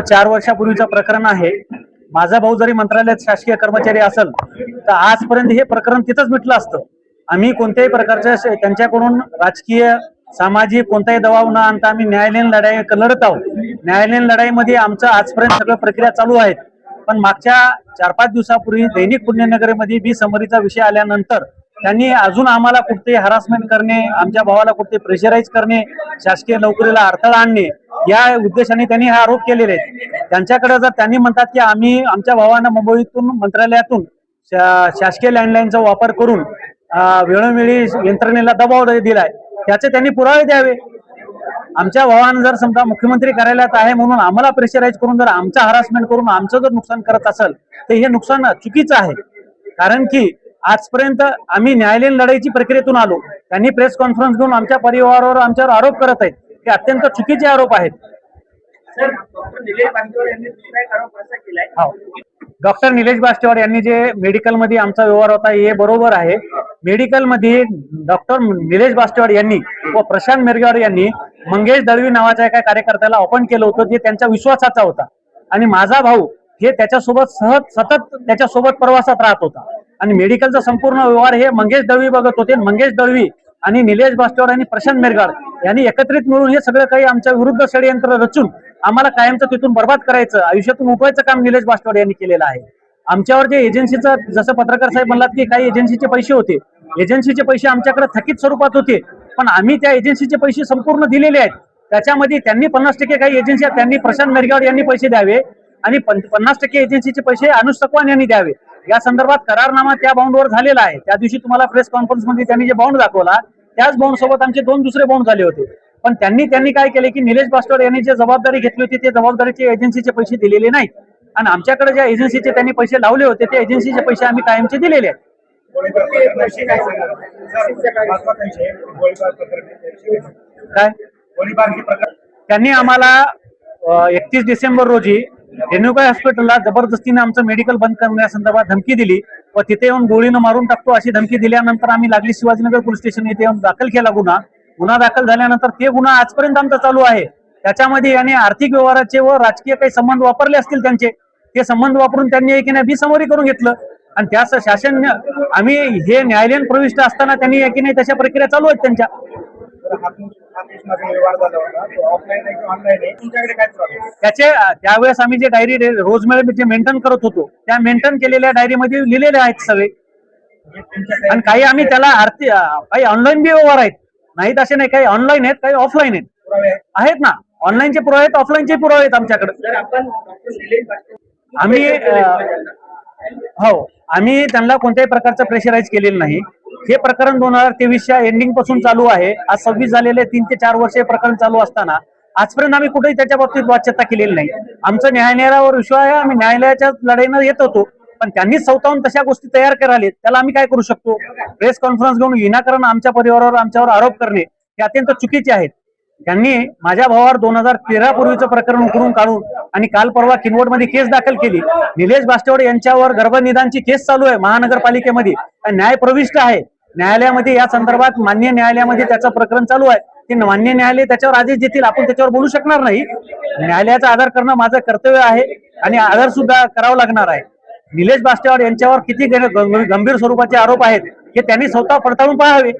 4 वर्षापूर्वीचं प्रकरण आहे। माझा भाऊ जरी मंत्रालयात शासकीय कर्मचारी असेल तर आजपर्यंत हे प्रकरण तिथंच मिटलं असतं। आम्ही कोणत्याही प्रकारच्या त्यांच्याकडून राजकीय सामाजिक कोणताही दबाव न आणता आम्ही न्यायालयीन लढाई लढत आहोत। न्यायालयीन लढाईमध्ये आमचं आजपर्यंत सगळं प्रक्रिया चालू आहेत। पण मागच्या 4-5 दिवसापूर्वी दैनिक पुण्यनगरीमध्ये बी समरीचा विषय आल्यानंतर त्यांनी अजून आम्हाला कुठे हरासमेंट करणे, आमच्या भावाला कुठे प्रेशराईज करणे, शासकीय नोकरीला अडथळा आणणे या उद्देशाने त्यांनी हा आरोप केलेले आहेत। त्यांच्याकडे जर त्यांनी म्हणतात की आम्ही आमच्या भावांना मुंबईतून मंत्रालयातून शासकीय लँडलाईनचा वापर करून वेळोवेळी यंत्रणेला दबाव दिलाय, त्याचे त्यांनी पुरावे द्यावे। आमच्या भावानं जर समजा मुख्यमंत्री कार्यालयात आहे म्हणून आम्हाला प्रेशराईज करून जर आमचा हरासमेंट करून आमचं जर नुकसान करत असेल तर हे नुकसान चुकीचं आहे। कारण की आजपर्यंत आम्ही न्यायालयीन लढाईची प्रक्रियेतून आलो, त्यांनी प्रेस कॉन्फरन्स घेऊन आमच्या परिवारावर आमच्यावर आरोप करत आहेत ते अत्यंत चुकीचे आरोप आहेत। डॉक्टर निलेश बास्तेवाड यांनी जे मेडिकल मध्ये आमचा व्यवहार होता हे बरोबर आहे। मेडिकल मध्ये डॉक्टर निलेश बास्तेवाड यांनी व प्रशांत मिरगावर यांनी मंगेश दळवी नावाच्या एका कार्यकर्त्याला अपॉइंट केलं होतं जे त्यांच्या विश्वासाचा होता आणि माझा भाऊ हे त्याच्यासोबत सतत त्याच्यासोबत प्रवासात राहत होता आणि मेडिकलचा संपूर्ण व्यवहार हे मंगेश दळवी बघत होते। मंगेश दळवी आणि निलेश बास्तेवाड आणि प्रशांत मिरगार यांनी एकत्रित मिळून हे सगळं काही आमच्या विरुद्ध षडयंत्र रचून आम्हाला कायमचं तिथून बर्बाद करायचं, आयुष्यातून उठवायचं काम निलेश बास्तेवाड यांनी केलेलं आहे। आमच्यावर जे एजन्सीचं जसं पत्रकार साहेब म्हणलात की काही एजन्सीचे पैसे होते, एजन्सीचे पैसे आमच्याकडे थकीत स्वरूपात होते पण आम्ही त्या एजन्सीचे पैसे संपूर्ण दिलेले आहेत। त्याच्यामध्ये त्यांनी 50% काही एजन्सी त्यांनी प्रशांत मिरगार यांनी पैसे द्यावे आणि 50% एजन्सीचे पैसे अनुज सकवान यांनी द्यावे। या संदर्भात करारनामा त्या बाउंडवर झालेला आहे। त्या दिवशी तुम्हाला प्रेस कॉन्फरन्स मध्ये त्यांनी जे बाउंड दाखवला त्याच बाउंड सोबत आमचे 2 दुसरे बाउंड झाले होते। पण त्यांनी काय केले की निलेश बास्तेवाड यांनी जे जबाबदारी घेतली होती ते जबाबदारीचे एजन्सीचे पैसे दिलेले नाहीत आणि आमच्याकडे ज्या एजन्सीचे त्यांनी पैसे लावले होते ते एजन्सीचे पैसे आम्ही कायमचे दिलेले आहेत। काय त्यांनी आम्हाला 31 डिसेंबर रोजी रेणुका हॉस्पिटलला जबरदस्तीने आमचं मेडिकल बंद करण्यासंदर्भात धमकी दिली व तिथे येऊन गोळीनं मारून टाकतो अशी धमकी दिल्यानंतर आम्ही लागली शिवाजीनगर पोलीस स्टेशन येथे येऊन दाखल केला गुन्हा दाखल झाल्यानंतर ते गुन्हा आजपर्यंत आमचा चालू आहे। त्याच्यामध्ये यांनी आर्थिक व्यवहाराचे व राजकीय काही संबंध वापरले असतील त्यांचे, ते संबंध वापरून त्यांनी एकीने बिसमोरी करून घेतलं आणि त्या शासन आम्ही हे न्यायालयीन प्रविष्ट असताना त्यांनी एकीने तशा प्रक्रिया चालू आहेत त्यांच्या। त्याचे त्यावेळेस आम्ही जे डायरी रोजमेळ जे मेंटेन करत होतो त्या मेंटेन केलेल्या डायरीमध्ये लिहिलेले आहेत सगळे आणि काही आम्ही त्याला काही ऑनलाईन बी व्यवहार आहेत, नाहीत असे नाही, काही ऑनलाईन आहेत काही ऑफलाईन आहेत ना। ऑनलाईनचे पुरावे आहेत ऑफलाईनचे पुरावे आहेत आमच्याकडे। आम्ही त्यांना कोणत्याही प्रकारचं प्रेशराईज केलेलं नाही। हे प्रकरण 2023च्या एंडिंग पासून चालू आहे। आज 26 झालेले 3 ते 4 वर्ष हे प्रकरण चालू असताना आजपर्यंत आम्ही कुठेही त्याच्या बाबतीत वाच्यता केलेली नाही। आमचं न्यायालयावर विश्वास आहे, आम्ही न्यायालयाच्या लढाईनं येत होतो पण त्यांनीच स्वतःहून तशा गोष्टी तयार कराले, त्याला आम्ही काय करू शकतो? प्रेस कॉन्फरन्स घेऊन विनाकारण आमच्या परिवारावर आमच्यावर आरोप करणे हे अत्यंत चुकीचे आहेत। त्यांनी माझ्या भावावर 2013 पूर्वीचं प्रकरण उकरून काढून आणि काल परवा किनवटमध्ये केस दाखल केली। निलेश बास्तेवाड यांच्यावर गर्भनिदानची केस चालू आहे महानगरपालिकेमध्ये, न्याय प्रविष्ट आहे न्यायालयामध्ये। या संदर्भात मान्य न्यायालयामध्ये त्याचं प्रकरण चालू आहे, ते मान्य न्यायालय त्याच्यावर आदेश देतील, आपण त्याच्यावर बोलू शकणार नाही। न्यायालयाचा आदर करणं माझं कर्तव्य आहे आणि आदर सुद्धा करावं लागणार आहे। निलेश बास्तेवाड यांच्यावर किती गंभीर स्वरूपाचे आरोप आहेत हे त्यांनी स्वतः पडताळून पाहावे।